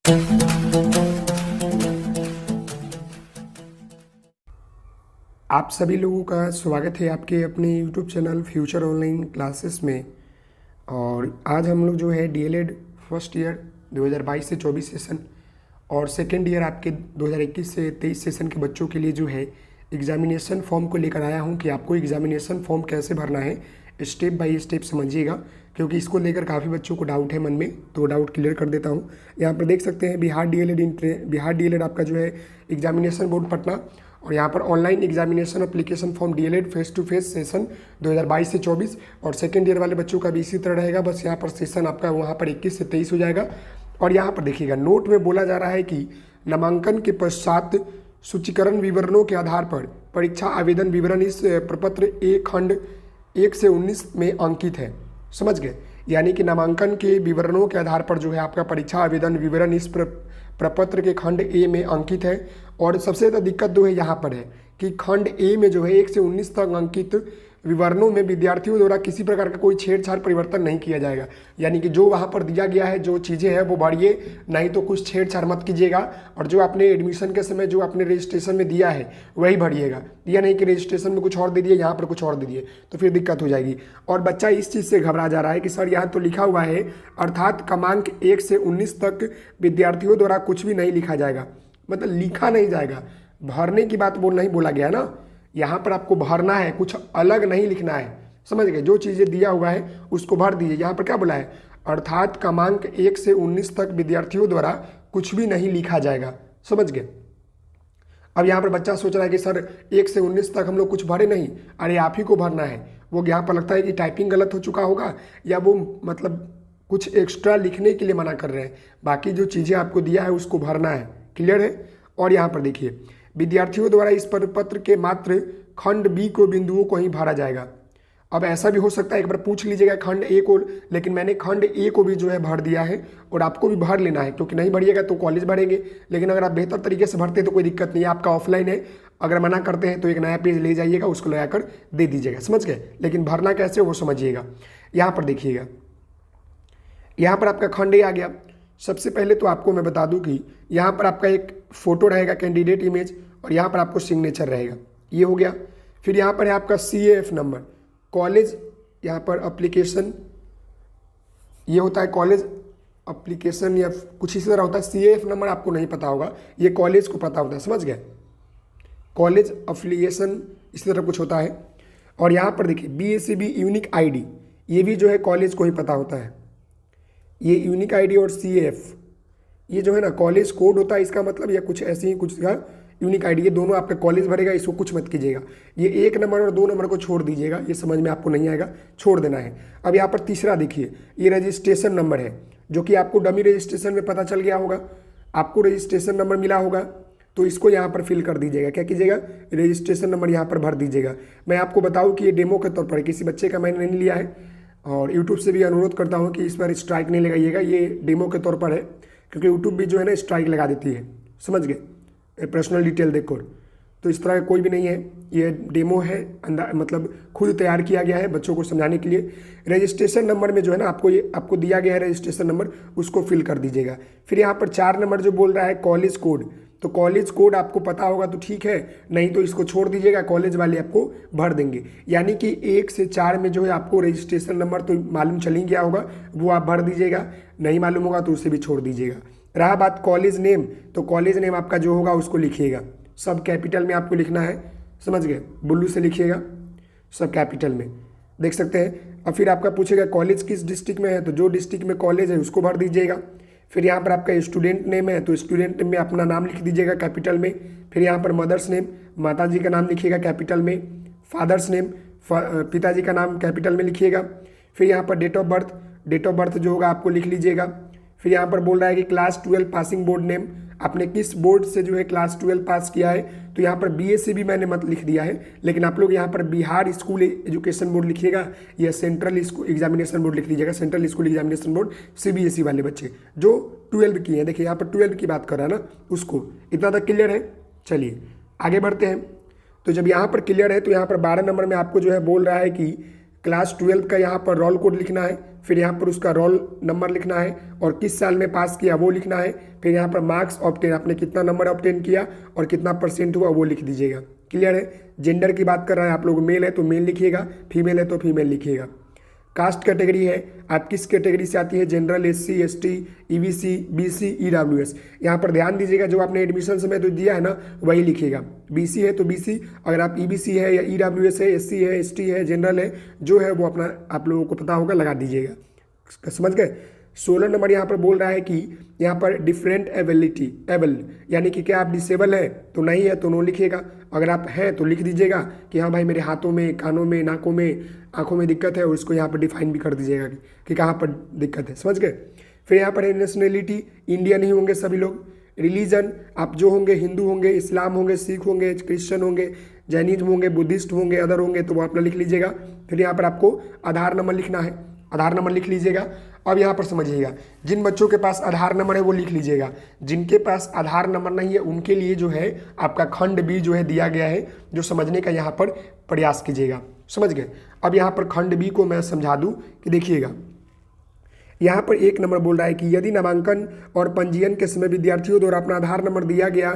आप सभी लोगों का स्वागत है आपके अपने YouTube channel future online classes में। और आज हम लोग जो है डीएलएड फर्स्ट ईयर 2022 से 24 सेशन और सेकेंड ईयर आपके 2021 से 23 सेशन के बच्चों के लिए जो है एग्जामिनेशन फॉर्म को लेकर आया हूं कि आपको एग्जामिनेशन फॉर्म कैसे भरना है स्टेप बाय स्टेप समझिएगा, क्योंकि इसको लेकर काफ़ी बच्चों को डाउट है मन में, तो डाउट क्लियर कर देता हूं। यहाँ पर देख सकते हैं बिहार डीएलएड आपका जो है एग्जामिनेशन बोर्ड पटना, और यहाँ पर online examination application form DElEd face to face session 2022 से 24 और सेकेंड ईयर वाले बच्चों का भी इसी तरह रहेगा। बस यहाँ पर सेशन आपका वहाँ पर 21 से 23 हो जाएगा। और यहाँ पर देखिएगा नोट में बोला जा रहा है कि नामांकन के पश्चात सूचीकरण विवरणों के आधार पर परीक्षा आवेदन विवरण इस प्रपत्र ए खंड 1 से 19 में अंकित है। समझ गए? यानी कि नामांकन के विवरणों के आधार पर जो है आपका परीक्षा आवेदन विवरण इस प्रपत्र के खंड ए में अंकित है। और सबसे ज़्यादा दिक्कत जो है यहाँ पर है कि खंड ए में जो है 1 से 19 तक अंकित विवरणों में विद्यार्थियों द्वारा किसी प्रकार का कोई छेड़छाड़ परिवर्तन नहीं किया जाएगा। यानी कि जो वहाँ पर दिया गया है जो चीज़ें हैं वो बढ़िए, नहीं तो कुछ छेड़छाड़ मत कीजिएगा। और जो आपने एडमिशन के समय जो आपने रजिस्ट्रेशन में दिया है वही भरिएगा, या नहीं कि रजिस्ट्रेशन में कुछ और दे दिए, यहाँ पर कुछ और दे दिए, तो फिर दिक्कत हो जाएगी। और बच्चा इस चीज़ से घबरा जा रहा है कि सर यहाँ तो लिखा हुआ है अर्थात क्रमांक 1 से 19 तक विद्यार्थियों द्वारा कुछ भी नहीं लिखा जाएगा, मतलब लिखा नहीं जाएगा। भरने की बात नहीं बोला गया ना, यहाँ पर आपको भरना है, कुछ अलग नहीं लिखना है। समझ गए? जो चीज़ें दिया हुआ है उसको भर दीजिए। यहाँ पर क्या बोला है? अर्थात क्रमांक 1 से 19 तक विद्यार्थियों द्वारा कुछ भी नहीं लिखा जाएगा। समझ गए? अब यहाँ पर बच्चा सोच रहा है कि सर 1 से 19 तक हम लोग कुछ भरे नहीं, अरे आप ही को भरना है। वो यहाँ पर लगता है कि टाइपिंग गलत हो चुका होगा, या वो मतलब कुछ एक्स्ट्रा लिखने के लिए मना कर रहे हैं। बाकी जो चीज़ें आपको दिया है उसको भरना है। क्लियर है? और यहाँ पर देखिए विद्यार्थियों द्वारा इस प्रपत्र के मात्र खंड बी को बिंदुओं को ही भरा जाएगा। अब ऐसा भी हो सकता है एक बार पूछ लीजिएगा खंड ए को, लेकिन मैंने खंड ए को भी जो है भर दिया है और आपको भी भर लेना है, क्योंकि नहीं भरिएगा तो कॉलेज भरेंगे। लेकिन अगर आप बेहतर तरीके से भरते हैं तो कोई दिक्कत नहीं है, आपका ऑफलाइन है। अगर मना करते हैं तो एक नया पेज ले जाइएगा, उसको लगाकर दे दीजिएगा। समझ गए? लेकिन भरना कैसे वो समझिएगा। यहाँ पर देखिएगा, यहाँ पर आपका खंड ए आ गया। सबसे पहले तो आपको मैं बता दूं कि यहाँ पर आपका एक फ़ोटो रहेगा कैंडिडेट इमेज, और यहाँ पर आपको सिग्नेचर रहेगा। ये हो गया। फिर यहाँ पर है आपका CAF नंबर, कॉलेज यहाँ पर एप्लीकेशन, ये होता है कॉलेज एप्लीकेशन या कुछ इसी तरह होता है। CAF नंबर आपको नहीं पता होगा, ये कॉलेज को पता होता है। समझ गए? कॉलेज एफिलिएशन इसी तरह कुछ होता है। और यहाँ पर देखिए BACB यूनिक ID, ये भी जो है कॉलेज को ही पता होता है। ये यूनिक ID और CAF ये जो है ना कॉलेज कोड होता है, इसका मतलब या कुछ ऐसे ही कुछ का यूनिक ID, ये दोनों आपका कॉलेज भरेगा, इसको कुछ मत कीजिएगा। ये 1 नंबर और 2 नंबर को छोड़ दीजिएगा, ये समझ में आपको नहीं आएगा, छोड़ देना है। अब यहाँ पर तीसरा देखिए, ये रजिस्ट्रेशन नंबर है, जो कि आपको डमी रजिस्ट्रेशन में पता चल गया होगा। आपको रजिस्ट्रेशन नंबर मिला होगा तो इसको यहाँ पर फिल कर दीजिएगा। क्या कीजिएगा? रजिस्ट्रेशन नंबर यहाँ पर भर दीजिएगा। मैं आपको बताऊँ कि ये डेमो के तौर पर किसी बच्चे का मैंने नहीं लिया है, और यूट्यूब से भी अनुरोध करता हूँ कि इस बार स्ट्राइक नहीं लगाइएगा, ये डेमो के तौर पर है, क्योंकि यूट्यूब भी जो है ना स्ट्राइक लगा देती है। समझ गए? पर्सनल डिटेल देखो, तो इस तरह का कोई भी नहीं है, ये डेमो है, मतलब खुद तैयार किया गया है बच्चों को समझाने के लिए। रजिस्ट्रेशन नंबर में जो है ना आपको दिया गया है रजिस्ट्रेशन नंबर, उसको फिल कर दीजिएगा। फिर यहाँ पर 4 नंबर जो बोल रहा है कॉलेज कोड, तो कॉलेज कोड आपको पता होगा तो ठीक है, नहीं तो इसको छोड़ दीजिएगा, कॉलेज वाले आपको भर देंगे। यानी कि 1 से 4 में जो है आपको रजिस्ट्रेशन नंबर तो मालूम चल ही गया होगा, वो आप भर दीजिएगा। नहीं मालूम होगा तो उसे भी छोड़ दीजिएगा। रहा बात कॉलेज नेम, तो कॉलेज नेम आपका जो होगा उसको लिखिएगा, सब कैपिटल में आपको लिखना है। समझ गए? बुल्लू से लिखिएगा, सब कैपिटल में, देख सकते हैं। अब फिर आपका पूछेगा कॉलेज किस डिस्ट्रिक्ट में है, तो जो डिस्ट्रिक्ट में कॉलेज है उसको भर दीजिएगा। फिर यहाँ पर आपका स्टूडेंट नेम है, तो स्टूडेंट नेम में अपना नाम लिख दीजिएगा कैपिटल में। फिर यहाँ पर मदर्स नेम, माता जी का नाम लिखिएगा कैपिटल में। फादर्स नेम, पिताजी का नाम कैपिटल में लिखिएगा। फिर यहाँ पर डेट ऑफ बर्थ जो होगा आपको लिख लीजिएगा। फिर यहाँ पर बोल रहा है कि क्लास 12 पासिंग बोर्ड नेम, आपने किस बोर्ड से जो है क्लास 12 पास किया है, तो यहाँ पर BACB मैंने मत लिख दिया है, लेकिन आप लोग यहाँ पर बिहार स्कूल एजुकेशन बोर्ड लिखिएगा या सेंट्रल स्कूल एग्जामिनेशन बोर्ड लिख लीजिएगा, central school examination board CBSE वाले बच्चे जो 12 किए हैं। देखिए यहाँ पर 12 की बात कर रहा है ना, उसको। इतना तक क्लियर है? चलिए आगे बढ़ते हैं। तो जब यहाँ पर क्लियर है तो यहाँ पर 12 नंबर में आपको जो है बोल रहा है कि क्लास 12 का यहाँ पर रोल कोड लिखना है, फिर यहाँ पर उसका रोल नंबर लिखना है और किस साल में पास किया वो लिखना है, फिर यहाँ पर मार्क्स ऑब्टेन, आपने कितना नंबर ऑब्टेन किया और कितना परसेंट हुआ वो लिख दीजिएगा। क्लियर है। जेंडर की बात कर रहे हैं आप लोग, मेल है तो मेल लिखिएगा, फीमेल है तो फीमेल लिखिएगा। कास्ट कैटेगरी है, आप किस कैटेगरी से आती है, general, SC, ST, EBC, BC, EWS. यहाँ पर ध्यान दीजिएगा जो आपने एडमिशन समय तो दिया है ना वही लिखिएगा। बीसी है तो बीसी, अगर आप ईबीसी है या ईडब्ल्यूएस है, एससी है, एसटी है, जनरल है, जो है वो अपना आप लोगों को पता होगा लगा दीजिएगा। समझ गए। 16 नंबर यहाँ पर बोल रहा है कि यहाँ पर डिफरेंट एबिलिटी, एबल यानी कि क्या आप डिसेबल है तो नहीं है तो नो लिखिएगा, अगर आप हैं तो लिख दीजिएगा कि हाँ भाई मेरे हाथों में, कानों में, नाकों में, आंखों में दिक्कत है, और इसको यहाँ पर डिफाइन भी कर दीजिएगा कि कहाँ पर दिक्कत है। समझ गए। फिर यहाँ पर है नेशनलिटी, इंडियन ही होंगे सभी लोग। रिलीजन, आप जो होंगे हिंदू होंगे, इस्लाम होंगे, सिख होंगे, क्रिश्चियन होंगे, जैनिज्म होंगे, बुद्धिस्ट होंगे, अदर होंगे तो वो अपना लिख लीजिएगा। फिर यहाँ पर आपको आधार नंबर लिखना है, आधार नंबर लिख लीजिएगा। अब यहाँ पर समझिएगा, जिन बच्चों के पास आधार नंबर है वो लिख लीजिएगा, जिनके पास आधार नंबर नहीं है उनके लिए जो है आपका खंड बी जो है दिया गया है, जो समझने का यहाँ पर प्रयास कीजिएगा। समझ गए। अब यहाँ पर खंड बी को मैं समझा दूँ कि देखिएगा, यहाँ पर 1 नंबर बोल रहा है कि यदि नामांकन और पंजीयन के समय विद्यार्थियों द्वारा अपना आधार नंबर दिया गया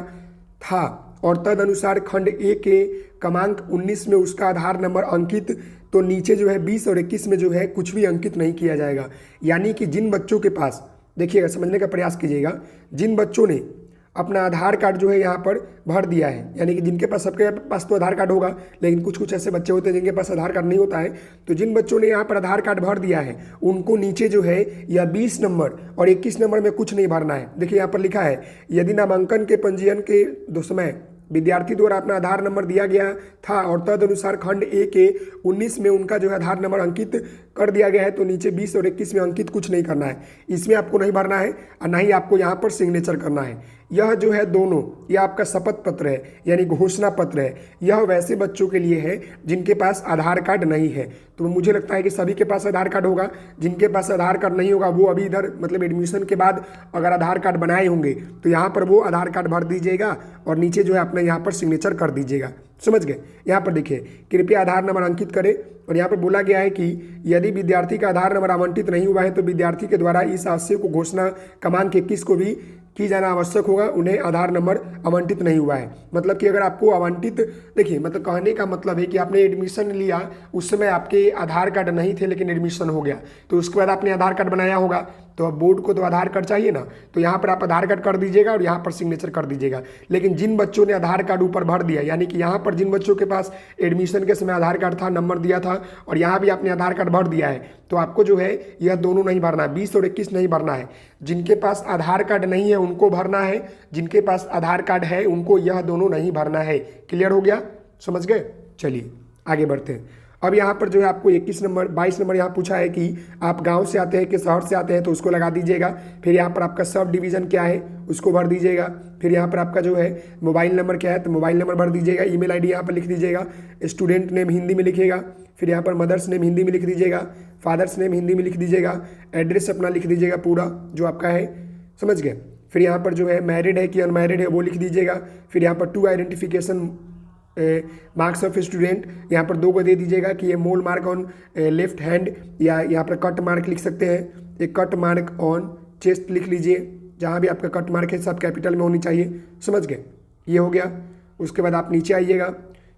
था और तदनुसार खंड ए के क्रमांक 19 में उसका आधार नंबर अंकित, तो नीचे जो है 20 और 21 में जो है कुछ भी अंकित नहीं किया जाएगा। यानी कि जिन बच्चों के पास, देखिएगा समझने का प्रयास कीजिएगा, जिन बच्चों ने अपना आधार कार्ड जो है यहाँ पर भर दिया है, यानी कि जिनके पास, सबके पास तो आधार कार्ड होगा लेकिन कुछ कुछ ऐसे बच्चे होते हैं जिनके पास आधार कार्ड नहीं होता है, तो जिन बच्चों ने यहाँ पर आधार कार्ड भर दिया है उनको नीचे जो है या 20 नंबर और 21 नंबर में कुछ नहीं भरना है। देखिए यहाँ पर लिखा है, यदि नामांकन के पंजीयन के समय विद्यार्थी द्वारा अपना आधार नंबर दिया गया था और तदनुसार खंड ए के 19 में उनका जो है आधार नंबर अंकित कर दिया गया है, तो नीचे 20 और 21 में अंकित कुछ नहीं करना है, इसमें आपको नहीं भरना है और ना ही आपको यहाँ पर सिग्नेचर करना है। यह जो है दोनों, यह आपका शपथ पत्र है यानी घोषणा पत्र है, यह वैसे बच्चों के लिए है जिनके पास आधार कार्ड नहीं है। तो मुझे लगता है कि सभी के पास आधार कार्ड होगा, जिनके पास आधार कार्ड नहीं होगा वो अभी इधर मतलब एडमिशन के बाद अगर आधार कार्ड बनाए होंगे तो यहाँ पर वो आधार कार्ड भर दीजिएगा और नीचे जो है अपने यहाँ पर सिग्नेचर कर दीजिएगा। समझ गए। यहाँ पर देखिए, कृपया आधार नंबर अंकित करें, और यहाँ पर बोला गया है कि यदि विद्यार्थी का आधार नंबर आवंटित नहीं हुआ है तो विद्यार्थी के द्वारा इस आशय को घोषणा क्रमांक 21 को भी की जाना आवश्यक होगा, उन्हें आधार नंबर आवंटित नहीं हुआ है। मतलब कि अगर आपको आवंटित, देखिए मतलब कहने का मतलब है कि आपने एडमिशन लिया उस समय आपके आधार कार्ड नहीं थे लेकिन एडमिशन हो गया, तो उसके बाद आपने आधार कार्ड बनाया होगा, तो अब बोर्ड को तो आधार कार्ड चाहिए ना, तो यहाँ पर आप आधार कार्ड कर दीजिएगा और यहाँ पर सिग्नेचर कर दीजिएगा। लेकिन जिन बच्चों ने आधार कार्ड ऊपर भर दिया, यानी कि यहाँ पर जिन बच्चों के पास एडमिशन के समय आधार कार्ड था, नंबर दिया था और यहाँ भी आपने आधार कार्ड भर दिया है, तो आपको जो है यह दोनों नहीं भरना है, 20 और 21 नहीं भरना है। जिनके पास आधार कार्ड नहीं है उनको भरना है, जिनके पास आधार कार्ड है उनको यह दोनों नहीं भरना है। क्लियर हो गया, समझ गए। चलिए आगे बढ़ते हैं। अब यहाँ पर जो है आपको 21 नंबर 22 नंबर यहाँ पूछा है कि आप गांव से आते हैं कि शहर से आते हैं, तो उसको लगा दीजिएगा। फिर यहाँ पर आपका सब डिवीज़न क्या है उसको भर दीजिएगा। फिर यहाँ पर आपका जो है मोबाइल नंबर क्या है तो मोबाइल नंबर भर दीजिएगा। ईमेल आईडी यहाँ पर लिख दीजिएगा। स्टूडेंट नेम हिंदी में लिखिएगा। फिर यहाँ पर मदर्स नेम हिंदी में लिख दीजिएगा। फादर्स नेम हिंदी में लिख दीजिएगा। एड्रेस अपना लिख दीजिएगा पूरा जो आपका है, समझ गए। फिर यहाँ पर जो है मैरिड है कि अनमैरिड है वो लिख दीजिएगा। फिर यहाँ पर 2 आइडेंटिफिकेशन मार्क्स ऑफ स्टूडेंट यहाँ पर 2 को दे दीजिएगा कि ये मोल मार्क ऑन लेफ्ट हैंड, या यहाँ पर कट मार्क लिख सकते हैं, एक कट मार्क ऑन चेस्ट लिख लीजिए। जहाँ भी आपका कट मार्क है सब कैपिटल में होनी चाहिए, समझ गए। ये हो गया। उसके बाद आप नीचे आइएगा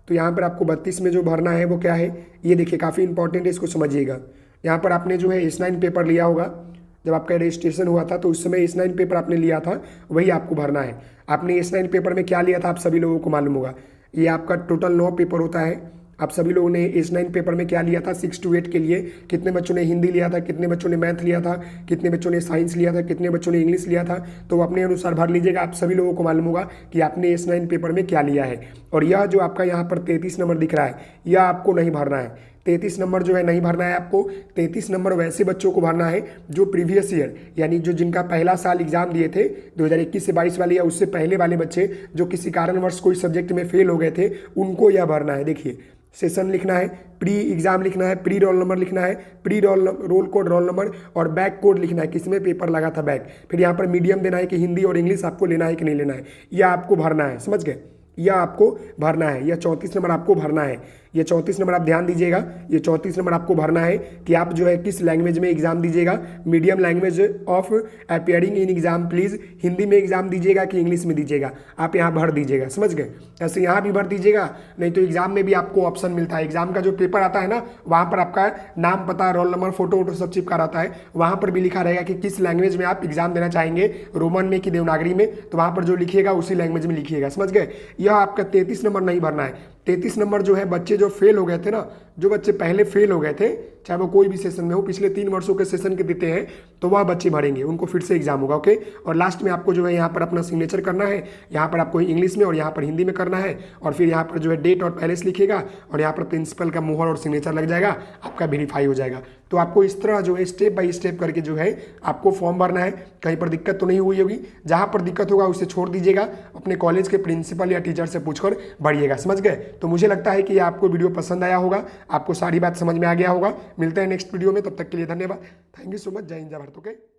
तो यहाँ पर आपको 32 में जो भरना है वो क्या है, ये देखिए काफ़ी इंपॉर्टेंट है, इसको समझिएगा। यहाँ पर आपने जो है S9 पेपर लिया होगा, जब आपका रजिस्ट्रेशन हुआ था तो उस समय S9 पेपर आपने लिया था, वही आपको भरना है। आपने S9 पेपर में क्या लिया था आप सभी लोगों को मालूम होगा। ये आपका टोटल 9 पेपर होता है। आप सभी लोगों ने S9 पेपर में क्या लिया था, 6 to 8 के लिए कितने बच्चों ने हिंदी लिया था, कितने बच्चों ने मैथ लिया था, कितने बच्चों ने साइंस लिया था, कितने बच्चों ने इंग्लिश लिया था, तो अपने अनुसार भर लीजिएगा। आप सभी लोगों को मालूम होगा कि आपने S9 पेपर में क्या लिया है। और यह जो आपका यहाँ पर 33 नंबर दिख रहा है, यह आपको नहीं भरना है। 33 नंबर जो है नहीं भरना है आपको। 33 नंबर वैसे बच्चों को भरना है जो प्रीवियस ईयर, यानी जो जिनका पहला साल एग्जाम दिए थे 2021 से 22 वाले या उससे पहले वाले बच्चे जो किसी कारणवश कोई सब्जेक्ट में फेल हो गए थे, उनको यह भरना है। देखिए सेशन लिखना है, प्री एग्जाम लिखना है, प्री रोल नंबर लिखना है, pre roll code roll number और बैक कोड लिखना है, किसमें पेपर लगा था बैक। फिर यहाँ पर मीडियम देना है कि हिंदी और इंग्लिश आपको लेना है कि नहीं लेना है, यह आपको भरना है, समझ गए। यह आपको भरना है, यह 34 नंबर आपको भरना है। ये 34 नंबर आप ध्यान दीजिएगा, ये 34 नंबर आपको भरना है कि आप जो है किस लैंग्वेज में एग्जाम दीजिएगा। Medium language of appearing in exam please, Hindi में एग्जाम दीजिएगा कि इंग्लिश में दीजिएगा, आप यहाँ भर दीजिएगा, समझ गए। ऐसे यहाँ भी भर दीजिएगा, नहीं तो एग्जाम में भी आपको ऑप्शन मिलता है। एग्जाम का जो पेपर आता है ना, वहाँ पर आपका नाम, पता, रोल नंबर, फोटो वोटो सब चिपका रहता है, वहाँ पर भी लिखा रहेगा कि किस लैंग्वेज में आप एग्जाम देना चाहेंगे, रोमन में कि देवनागरी में, तो वहाँ पर जो लिखिएगा उसी लैंग्वेज में लिखिएगा, समझ गए। यह आपका 33 नंबर नहीं भरना है। 33 नंबर जो है बच्चे जो फेल हो गए थे ना, जो बच्चे पहले फेल हो गए थे, चाहे वो कोई भी सेशन में हो, पिछले 3 वर्षों के सेशन के देते हैं, तो वह बच्चे भरेंगे, उनको फिर से एग्जाम होगा, ओके। और लास्ट में आपको जो है यहाँ पर अपना सिग्नेचर करना है, यहाँ पर आपको इंग्लिश में और यहाँ पर हिंदी में करना है, और फिर यहाँ पर जो है डेट और पैलेस लिखिएगा, और यहाँ पर प्रिंसिपल का मुहर और सिग्नेचर लग जाएगा, आपका वेरीफाई हो जाएगा। तो आपको इस तरह जो है स्टेप बाय स्टेप करके जो है आपको फॉर्म भरना है। कहीं पर दिक्कत तो नहीं हुई होगी, जहाँ पर दिक्कत होगा उसे छोड़ दीजिएगा, अपने कॉलेज के प्रिंसिपल या टीचर से पूछकर भरिएगा, समझ गए। तो मुझे लगता है कि आपको वीडियो पसंद आया होगा, आपको सारी बात समझ में आ गया होगा। मिलते हैं नेक्स्ट वीडियो में, तब तक के लिए धन्यवाद। Thank you so much. जय हिंद, जय भारत। ओके।